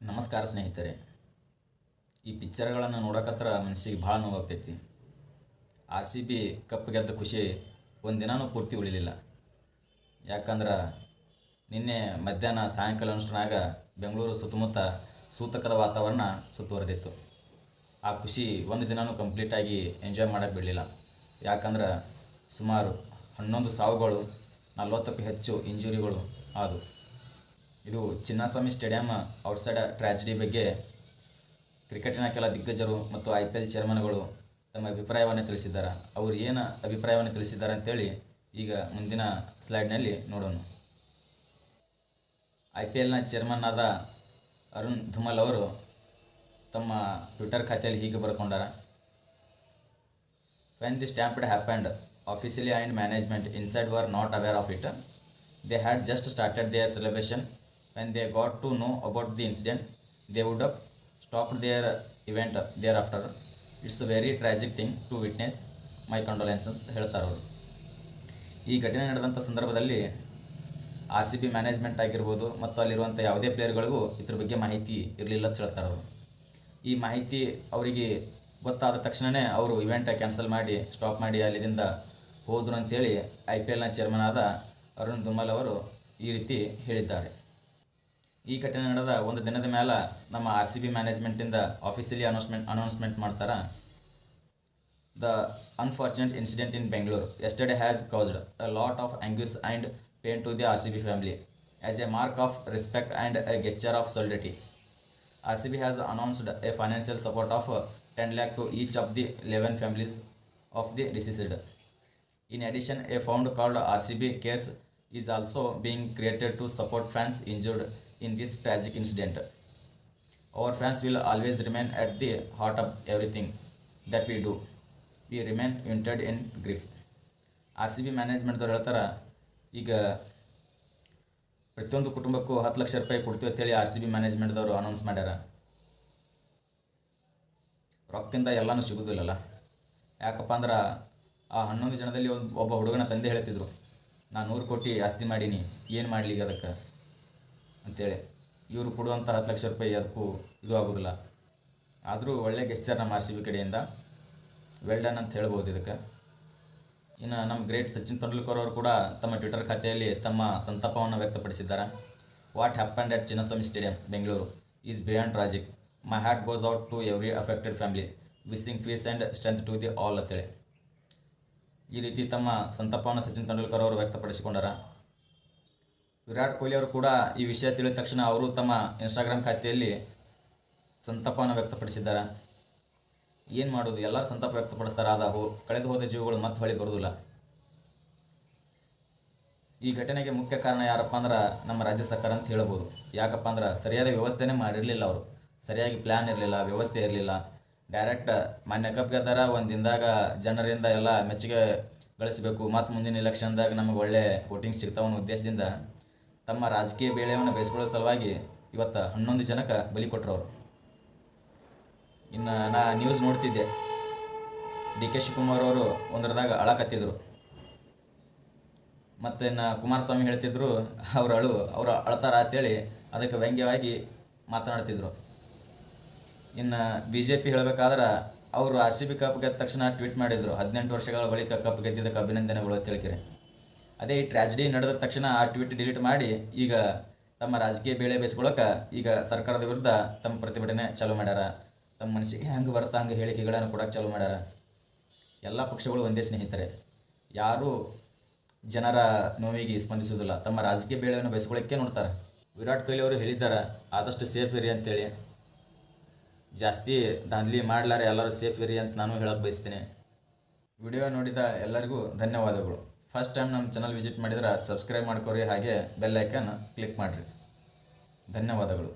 ನಮಸ್ಕಾರ ಸ್ನೇಹಿತರೆ. ಈ ಪಿಕ್ಚರ್ಗಳನ್ನು ನೋಡಕತ್ರ ಮನಸ್ಸಿಗೆ ಭಾಳ ನೋವಾಗ್ತೈತಿ. ಆರ್ ಸಿ ಬಿ ಕಪ್ ಗೆದ್ದ ಖುಷಿ ಒಂದಿನೂ ಪೂರ್ತಿ ಉಳಿಲಿಲ್ಲ. ಯಾಕಂದ್ರೆ ನಿನ್ನೆ ಮಧ್ಯಾಹ್ನ ಸಾಯಂಕಾಲ ಅಷ್ಟರಾಗ ಬೆಂಗಳೂರು ಸುತ್ತಮುತ್ತ ಸೂತಕದ ವಾತಾವರಣ ಸುತ್ತುವರೆದಿತ್ತು. ಆ ಖುಷಿ ಒಂದು ದಿನವೂ ಕಂಪ್ಲೀಟಾಗಿ ಎಂಜಾಯ್ ಮಾಡೋಕ್ಕೆ ಬಿಡಲಿಲ್ಲ. ಯಾಕಂದ್ರೆ ಸುಮಾರು 11 ಸಾವುಗಳು, 40ಕ್ಕೂ ಹೆಚ್ಚು ಇಂಜುರಿಗಳು ಆದವು. ಇದು ಚಿನ್ನಸ್ವಾಮಿ ಸ್ಟೇಡಿಯಂ ಔಟ್ಸೈಡ್ ಟ್ರ್ಯಾಜಿಡಿ ಬಗ್ಗೆ ಕ್ರಿಕೆಟಿನ ಕೆಲ ದಿಗ್ಗಜರು ಮತ್ತು IPL ಚೇರ್ಮನ್ಗಳು ತಮ್ಮ ಅಭಿಪ್ರಾಯವನ್ನು ತಿಳಿಸಿದ್ದಾರೆ. ಅವರು ಏನು ಅಭಿಪ್ರಾಯವನ್ನು ತಿಳಿಸಿದ್ದಾರೆ ಅಂತೇಳಿ ಈಗ ಮುಂದಿನ ಸ್ಲೈಡ್ನಲ್ಲಿ ನೋಡೋಣ. IPLನ ಚೇರ್ಮನ್ ಆದ ಅರುಣ್ ಧುಮಲ್ ಅವರು ತಮ್ಮ ಟ್ವಿಟರ್ ಖಾತೆಯಲ್ಲಿ ಹೀಗೆ ಬರ್ಕೊಂಡಾರ. When the stampede happened, officially and management inside were not aware of it. They had just started their celebration. When they got to know about the incident, they would have stopped their event thereafter. It's a very tragic thing to witness. My condolences ಹೇಳ್ತಾರೆ ಅವರು. ಈ ಘಟನೆ ನಡೆದಂಥ ಸಂದರ್ಭದಲ್ಲಿ RCB management ಆಗಿರ್ಬೋದು ಮತ್ತು ಅಲ್ಲಿರುವಂಥ ಯಾವುದೇ ಪ್ಲೇಯರ್ಗಳಿಗೂ ಇದ್ರ ಬಗ್ಗೆ ಮಾಹಿತಿ ಇರಲಿಲ್ಲ ಅಂತ ಹೇಳ್ತಾರೆ ಅವರು. ಈ ಮಾಹಿತಿ ಅವರಿಗೆ ಗೊತ್ತಾದ ತಕ್ಷಣವೇ ಅವರು ಇವೆಂಟ್ ಕ್ಯಾನ್ಸಲ್ ಮಾಡಿ ಸ್ಟಾಪ್ ಮಾಡಿ ಅಲ್ಲಿಂದ ಹೋದರು ಅಂತೇಳಿ IPLನ ಚೇರ್ಮನ್ ಆದ ಅರುಣ್ ಧುಮಲ್ ಅವರು ಈ ರೀತಿ ಹೇಳಿದ್ದಾರೆ. ಈ ಘಟನೆ ನಡೆದ ಒಂದು ದಿನದ ಮೇಲೆ ನಮ್ಮ RCB ಮ್ಯಾನೇಜ್ಮೆಂಟಿಂದ ಆಫೀಸಿಯಲಿ ಅನೌನ್ಸ್ಮೆಂಟ್ ಮಾಡ್ತಾರೆ. The unfortunate incident in Bengaluru yesterday has caused a lot of anguish and pain to the RCB family. As a mark of respect and a gesture of solidarity, RCB has announced a financial support of 10 lakh to each of the 11 families of the deceased. In addition, a fund called RCB Cares is also being created to support fans injured in this tragic incident. Our fans will always remain at the heart of everything that we do. We remain united in grief. RCB ಮ್ಯಾನೇಜ್ಮೆಂಟ್ದವ್ರು ಹೇಳ್ತಾರೆ, ಈಗ ಪ್ರತಿಯೊಂದು ಕುಟುಂಬಕ್ಕೂ 10 ಲಕ್ಷ ರೂಪಾಯಿ ಕೊಡ್ತೀವಿ ಅಂತೇಳಿ RCB ಮ್ಯಾನೇಜ್ಮೆಂಟ್ದವರು announce ಮಾಡ್ಯಾರ. ರೊಕ್ಕಿಂದ ಎಲ್ಲನೂ ಸಿಗೋದಿಲ್ಲಲ್ಲ. ಯಾಕಪ್ಪ ಅಂದ್ರೆ ಆ 11 ಜನದಲ್ಲಿ ಒಬ್ಬ ಹುಡುಗನ ತಂದೆ ಹೇಳ್ತಿದ್ರು, ನಾನು 100 ಕೋಟಿ ಆಸ್ತಿ ಮಾಡೀನಿ, ಏನು ಮಾಡಲಿ ಅದಕ್ಕೆ ಅಂಥೇಳಿ. ಇವರು ಕೊಡುವಂಥ 10 ಲಕ್ಷ ರೂಪಾಯಿ ಅದಕ್ಕೂ ಇದು ಆಗೋದಿಲ್ಲ. ಆದರೂ ಒಳ್ಳೆ ಗೆಸ್ಚರ್ ನಮ್ಮ RCB ಕಡೆಯಿಂದ, ವೆಲ್ ಡನ್ ಅಂತ ಹೇಳ್ಬೋದು ಇದಕ್ಕೆ. ಇನ್ನು ನಮ್ಮ ಗ್ರೇಟ್ ಸಚಿನ್ ತೆಂಡೂಲ್ಕರ್ ಅವರು ಕೂಡ ತಮ್ಮ ಟ್ವಿಟರ್ ಖಾತೆಯಲ್ಲಿ ತಮ್ಮ ಸಂತಾಪವನ್ನು ವ್ಯಕ್ತಪಡಿಸಿದ್ದಾರೆ. What happened at Chinnaswamy stadium Bengaluru is beyond tragic. My heart goes out to every affected family. Wishing peace and strength to the all ಅಂತೇಳಿ ಈ ರೀತಿ ತಮ್ಮ ಸಂತಾಪವನ್ನು ಸಚಿನ್ ತೆಂಡೂಲ್ಕರ್ ಅವರು ವ್ಯಕ್ತಪಡಿಸಿಕೊಂಡಾರ. ವಿರಾಟ್ ಕೊಹ್ಲಿ ಅವರು ಕೂಡ ಈ ವಿಷಯ ತಿಳಿದ ತಕ್ಷಣ ಅವರು ತಮ್ಮ ಇನ್ಸ್ಟಾಗ್ರಾಮ್ ಖಾತೆಯಲ್ಲಿ ಸಂತಾಪವನ್ನು ವ್ಯಕ್ತಪಡಿಸಿದ್ದಾರೆ. ಏನು ಮಾಡೋದು, ಎಲ್ಲರೂ ಸಂತಾಪ ವ್ಯಕ್ತಪಡಿಸ್ತಾರೆ. ಕಳೆದು ಹೋದ ಜೀವಗಳು ಮತ್ತೆ ಹೊಳಿ ಬರೋದಿಲ್ಲ. ಈ ಘಟನೆಗೆ ಮುಖ್ಯ ಕಾರಣ ಯಾರಪ್ಪ ಅಂದ್ರೆ ನಮ್ಮ ರಾಜ್ಯ ಸರ್ಕಾರ ಅಂತ ಹೇಳ್ಬೋದು. ಯಾಕಪ್ಪ ಅಂದ್ರೆ ಸರಿಯಾದ ವ್ಯವಸ್ಥೆನೇ ಮಾಡಿರಲಿಲ್ಲ. ಅವರು ಸರಿಯಾಗಿ ಪ್ಲ್ಯಾನ್ ಇರಲಿಲ್ಲ, ವ್ಯವಸ್ಥೆ ಇರಲಿಲ್ಲ. ಡೈರೆಕ್ಟ್ ಮಾನ್ಯ ಕಪ್ ಗೆದ್ದಾರ ಒಂದು ದಿನದಾಗ ಜನರಿಂದ ಎಲ್ಲ ಮೆಚ್ಚುಗೆ ಗಳಿಸಬೇಕು, ಮತ್ತು ಮುಂದಿನ ಎಲೆಕ್ಷನ್ದಾಗ ನಮಗೆ ಒಳ್ಳೆ ವೋಟಿಂಗ್ ಸಿಗ್ತಾವ ಅನ್ನೋ ಉದ್ದೇಶದಿಂದ ತಮ್ಮ ರಾಜಕೀಯ ಬೇಳೆಯನ್ನು ಬಯಸ್ಕೊಳ್ಳೋ ಸಲುವಾಗಿ ಇವತ್ತು 11 ಜನಕ್ಕೆ ಬಲಿ ಕೊಟ್ಟರು ಅವರು. ಇನ್ನು ನಾ ನ್ಯೂಸ್ ನೋಡ್ತಿದ್ದೆ, DK ಶಿವಕುಮಾರ್ ಅವರು ಒಂದರದಾಗ ಅಳಕತ್ತಿದ್ರು. ಮತ್ತು ಇನ್ನು ಕುಮಾರಸ್ವಾಮಿ ಹೇಳ್ತಿದ್ರು ಅವರು ಅಳ್ತಾರ ಅಂತೇಳಿ ಅದಕ್ಕೆ ವ್ಯಂಗ್ಯವಾಗಿ ಮಾತನಾಡ್ತಿದ್ರು. ಇನ್ನು BJP ಹೇಳಬೇಕಾದ್ರೆ ಅವರು RCB ಕಪ್ ಗೆದ್ದ ತಕ್ಷಣ ಟ್ವೀಟ್ ಮಾಡಿದರು, 18 ವರ್ಷಗಳ ಬಳಿಕ ಕಪ್ ಗೆದ್ದಿದ್ದಕ್ಕೆ ಅಭಿನಂದನೆಗಳು ಅಂತ ಹೇಳ್ತಾರೆ. ಅದೇ ಈ ಟ್ರ್ಯಾಜಿಡಿ ನಡೆದ ತಕ್ಷಣ ಆ ಟ್ವೀಟ್ ಡಿಲೀಟ್ ಮಾಡಿ ಈಗ ತಮ್ಮ ರಾಜಕೀಯ ಬೇಳೆ ಬೇಯಿಸ್ಕೊಳ್ಳೋಕೆ ಈಗ ಸರ್ಕಾರದ ವಿರುದ್ಧ ತಮ್ಮ ಪ್ರತಿಭಟನೆ ಚಾಲೂ ಮಾಡ್ಯಾರ. ತಮ್ಮ ಮನಸ್ಸಿಗೆ ಹೆಂಗೆ ಬರ್ತಾ ಹಂಗೆ ಹೇಳಿಕೆಗಳನ್ನು ಕೊಡೋಕೆ ಚಾಲೂ ಮಾಡ್ಯಾರ. ಎಲ್ಲ ಪಕ್ಷಗಳು ಒಂದೇ ಸ್ನೇಹಿತರೆ, ಯಾರೂ ಜನರ ನೋವಿಗೆ ಸ್ಪಂದಿಸೋದಿಲ್ಲ, ತಮ್ಮ ರಾಜಕೀಯ ಬೇಳೆಯನ್ನು ಬೇಯಿಸ್ಕೊಳ್ಳೋಕ್ಕೆ ನೋಡ್ತಾರೆ. ವಿರಾಟ್ ಕೊಹ್ಲಿ ಅವರು ಹೇಳಿದ್ದಾರೆ, ಆದಷ್ಟು ಸೇಫ್ ಇರಿ ಅಂತೇಳಿ. ಜಾಸ್ತಿ ದಾಂಧಲಿ ಮಾಡಲಾರೆ, ಎಲ್ಲರೂ ಸೇಫ್ ಇರಿ ಅಂತ ನಾನು ಹೇಳೋಕೆ ಬಯಸ್ತೀನಿ. ವಿಡಿಯೋ ನೋಡಿದ ಎಲ್ಲರಿಗೂ ಧನ್ಯವಾದಗಳು. ಫಸ್ಟ್ ಟೈಮ್ ನಮ್ಮ ಚಾನಲ್ ವಿಸಿಟ್ ಮಾಡಿದ್ರೆ ಸಬ್ಸ್ಕ್ರೈಬ್ ಮಾಡ್ಕೊರಿ, ಹಾಗೆ ಬೆಲ್ ಐಕನ್ ಕ್ಲಿಕ್ ಮಾಡಿರಿ. ಧನ್ಯವಾದಗಳು.